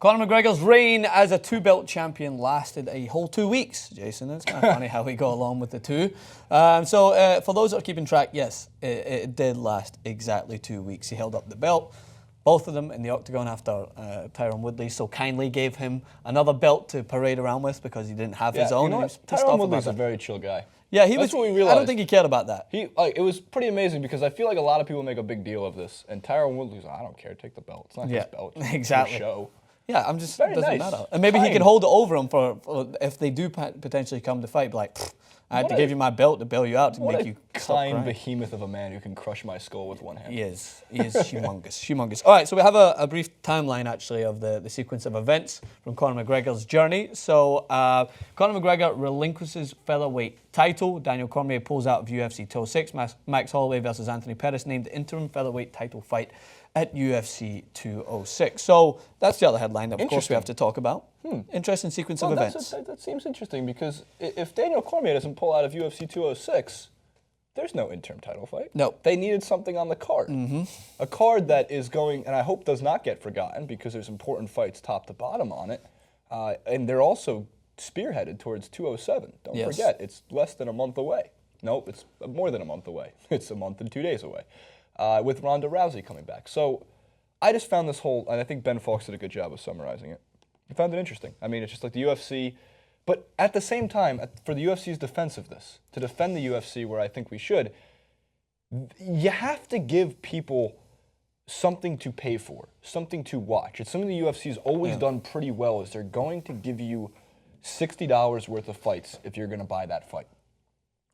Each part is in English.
Conor McGregor's reign as a two-belt champion lasted a whole 2 weeks, Jason. It's kind of funny how we go along with the two. So for those that are keeping track, yes, it did last exactly 2 weeks. He held up the belt, both of them in the octagon after Tyron Woodley so kindly gave him another belt to parade around with because he didn't have his own. You know and what? He was Tyron Woodley's a very chill guy. Yeah, That's what we realized. I don't think he cared about that. It was pretty amazing because I feel like a lot of people make a big deal of this, and Tyron Woodley's like, I don't care, take the belt. It's not his belt. It's exactly. your show. Yeah, I'm just, Very it doesn't nice. matter. And maybe he can hold it over him for if they do potentially come to fight, be like, I had to give you my belt to bail you out to make you stop crying. Kind behemoth of a man who can crush my skull with one hand. He is humongous, humongous. All right, so we have a brief timeline, actually, of the sequence of events from Conor McGregor's journey. So Conor McGregor relinquishes featherweight title. Daniel Cormier pulls out of UFC 206. Max Holloway versus Anthony Pettis named the interim featherweight title fight at UFC 206. So that's the other headline that, of course, we have to talk about. Interesting sequence of events. That seems interesting because if Daniel Cormier doesn't pull out of UFC 206, there's no interim title fight. No. They needed something on the card. A card that is going, and I hope does not get forgotten because there's important fights top to bottom on it. And they're also spearheaded towards 207. Don't forget, it's less than a month away. Nope, it's more than a month away. It's a month and 2 days away. With Ronda Rousey coming back. So I just found this whole, and I think Ben Fowlkes did a good job of summarizing it. I found it interesting. I mean, it's just like the UFC, but at the same time, for the UFC's defense of this, to defend the UFC where I think we should, you have to give people something to pay for, something to watch. It's something the UFC's always done pretty well is they're going to give you $60 worth of fights if you're going to buy that fight,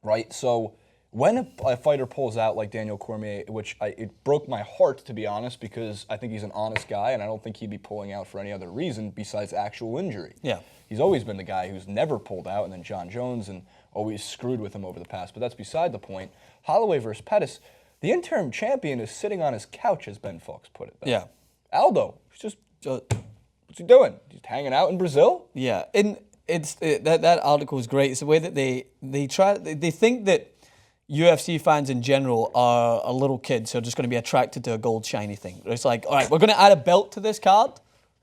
right? So when a fighter pulls out like Daniel Cormier, which it broke my heart, to be honest, because I think he's an honest guy, and I don't think he'd be pulling out for any other reason besides actual injury. Yeah. He's always been the guy who's never pulled out, and then John Jones, and always screwed with him over the past. But that's beside the point. Holloway versus Pettis, the interim champion is sitting on his couch, as Ben Fowlkes put it. Yeah. Aldo, he's just what's he doing? He's hanging out in Brazil? Yeah, and that article is great. It's the way that they think that UFC fans in general are little kids who are just going to be attracted to a gold shiny thing. It's like, all right, we're going to add a belt to this card.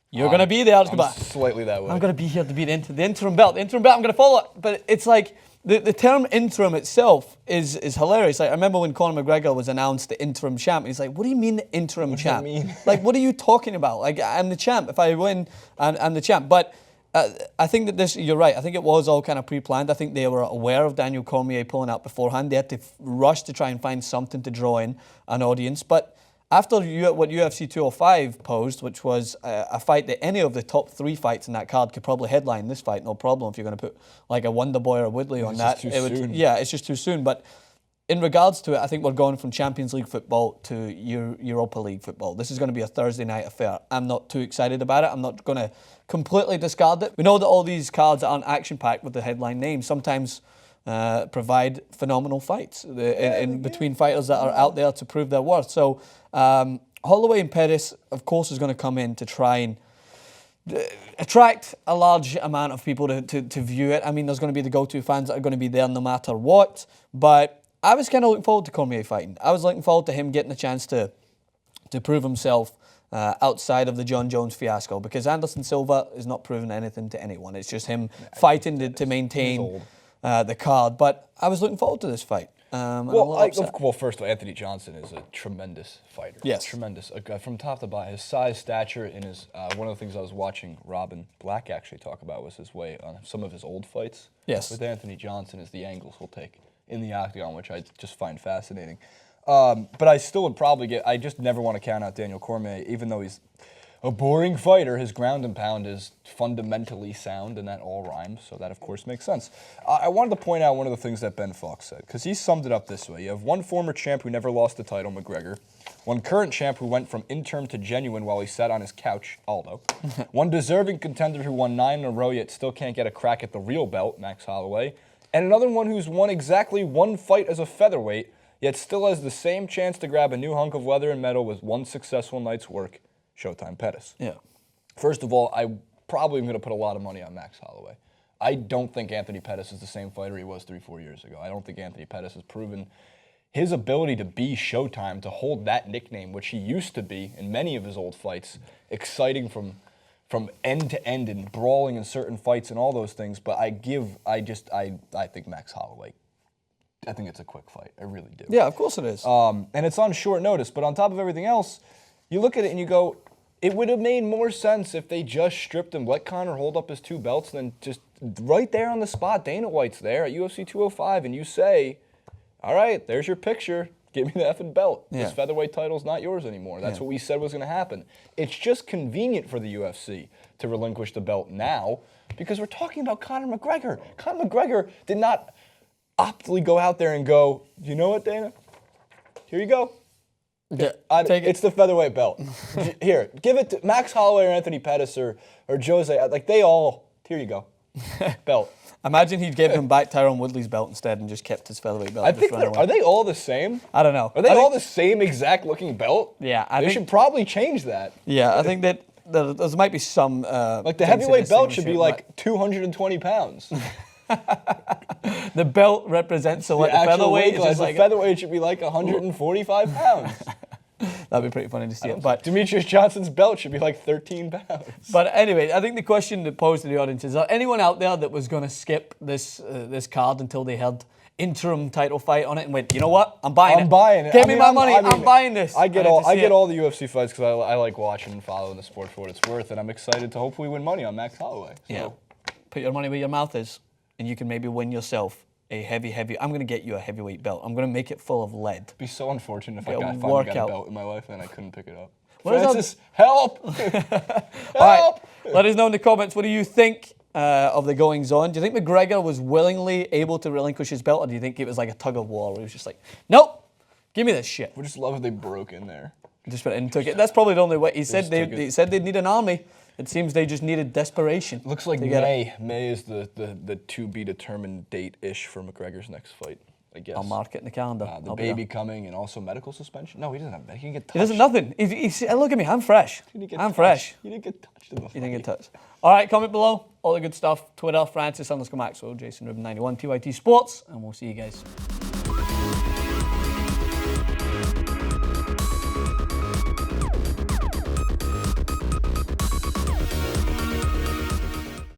You're going to be there. I'm slightly that way. I'm going to be here to be the interim belt. The interim belt, I'm going to follow it. But it's like the term interim itself is hilarious. Like I remember when Conor McGregor was announced the interim champ. He's like, what do you mean the interim champ? What does that mean? Like, what are you talking about? Like, I'm the champ. If I win, I'm the champ. But I think that this, you're right. I think it was all kind of pre-planned. I think they were aware of Daniel Cormier pulling out beforehand. They had to rush to try and find something to draw in an audience. But after what UFC 205 posed, which was a fight that any of the top 3 fights in that card could probably headline this fight, no problem. If you're going to put like a Wonder Boy or a Woodley on that, it's just too soon. But in regards to it, I think we're going from Champions League football to Europa League football. This is going to be a Thursday night affair. I'm not too excited about it. I'm not going to completely discard it. We know that all these cards aren't action-packed with the headline names. Sometimes provide phenomenal fights in between fighters that are out there to prove their worth. So Holloway and Pettis, of course, is going to come in to try and attract a large amount of people to view it. I mean, there's going to be the go-to fans that are going to be there no matter what. But I was kind of looking forward to Cormier fighting. I was looking forward to him getting a chance to prove himself outside of the John Jones fiasco, because Anderson Silva is not proving anything to anyone. It's just him fighting to maintain the card. But I was looking forward to this fight. Well, first of all, Anthony Johnson is a tremendous fighter. Yes. Tremendous. From top to bottom, his size, stature, and his one of the things I was watching Rubin Black actually talk about was his way on some of his old fights. Yes. With Anthony Johnson is the angles he'll take in the octagon, which I just find fascinating. But I still would probably I just never want to count out Daniel Cormier, even though he's a boring fighter. His ground and pound is fundamentally sound, and that all rhymes, so that, of course, makes sense. I wanted to point out one of the things that Ben Fowlkes said, because he summed it up this way. You have one former champ who never lost the title, McGregor. One current champ who went from interim to genuine while he sat on his couch, Aldo. One deserving contender who won 9 in a row yet still can't get a crack at the real belt, Max Holloway. And another one who's won exactly one fight as a featherweight, yet still has the same chance to grab a new hunk of leather and metal with one successful night's work, Showtime Pettis. Yeah. First of all, I probably am going to put a lot of money on Max Holloway. I don't think Anthony Pettis is the same fighter he was 3-4 years ago. I don't think Anthony Pettis has proven his ability to be Showtime, to hold that nickname, which he used to be in many of his old fights, exciting from from end to end and brawling in certain fights and all those things. But I think Max Holloway. I think it's a quick fight. I really do. Yeah, of course it is. And it's on short notice. But on top of everything else, you look at it and you go, it would have made more sense if they just stripped him, let Conor hold up his 2 belts, than just right there on the spot. Dana White's there at UFC 205, and you say, all right, there's your picture. Give me the effing belt. Yeah. This featherweight title's not yours anymore. That's what we said was going to happen. It's just convenient for the UFC to relinquish the belt now because we're talking about Conor McGregor. Conor McGregor did not optly go out there and go, you know what, Dana? Here you go. Yeah, Take it. It's the featherweight belt. Here, give it to Max Holloway or Anthony Pettis or Jose. Like, they all, here you go. Belt. Imagine he'd given him back Tyron Woodley's belt instead and just kept his featherweight belt. I think are they all the same? I don't know. Are they all the same exact looking belt? Yeah, they should probably change that. Yeah, I think that there might be some. Like the heavyweight belt should be like 220 pounds. The belt represents the featherweight. The featherweight should be like 145 pounds. That'd be pretty funny to see it. But Demetrius Johnson's belt should be like 13 pounds. But anyway, I think the question to pose to the audience is: there anyone out there that was going to skip this card until they had interim title fight on it and went, you know what, I'm buying it. Give me my money. I'm buying this. I get all the UFC fights because I like watching and following the sport for what it's worth, and I'm excited to hopefully win money on Max Holloway. So. Yeah. Put your money where your mouth is, and you can maybe win yourself a heavy. I'm going to get you a heavyweight belt. I'm going to make it full of lead. It'd be so unfortunate if I finally got a belt in my life and I couldn't pick it up. Francis, help! Help! All right. Let us know in the comments, what do you think of the goings on? Do you think McGregor was willingly able to relinquish his belt, or do you think it was like a tug of war? He was just like, nope, give me this shit. We just love how they broke in there. Just went in and took it. That's probably the only way. He said they said they'd need an army. It seems they just needed desperation. Looks like May. May is the to be determined date-ish for McGregor's next fight, I guess. I'll mark it in the calendar. The baby coming and also medical suspension. No, he doesn't have. He can get touched. He doesn't nothing. Look at me. I'm fresh. I'm fresh. He didn't get touched in the fight. He didn't get touched. All right, comment below. All the good stuff. Twitter, Francis _Maxwell, Jason Rubin 91, TYT Sports, and we'll see you guys.